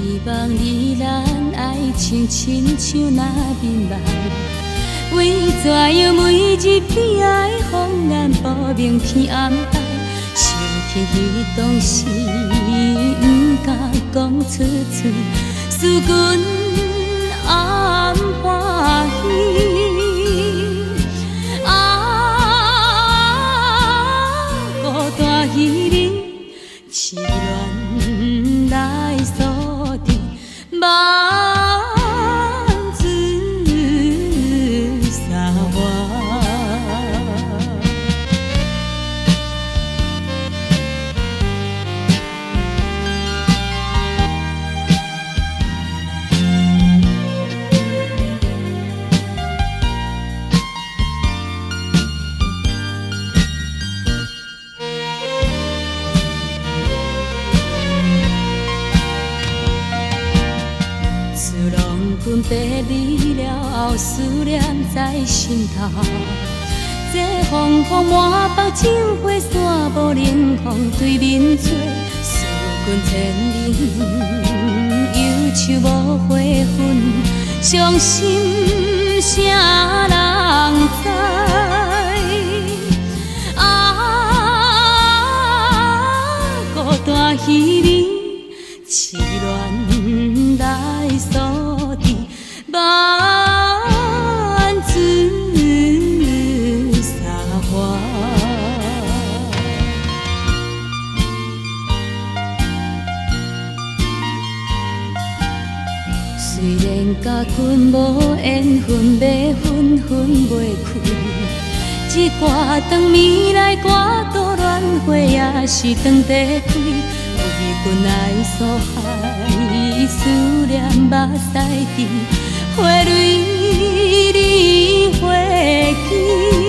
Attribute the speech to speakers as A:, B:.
A: 希望你咱爱情亲像那眠梦，为怎样每日悲哀风眼不明天暗淡？想起彼当时，不敢讲出嘴，思君暗欢喜。孤单彼日，痴恋来锁定，万紫沙湾。阮别离了后，思念在心头。这风风满腹酒火山，无冷风对面吹。思君千里，忧愁无花粉，伤心啥人知？孤单彼日，痴恋来锁定。万紫沙花，虽然甲阮无缘分，要分分袂开。这歌当暝来歌，多恋花也是当地开。为阮爱所害，思念目屎滴。花蕊离花期。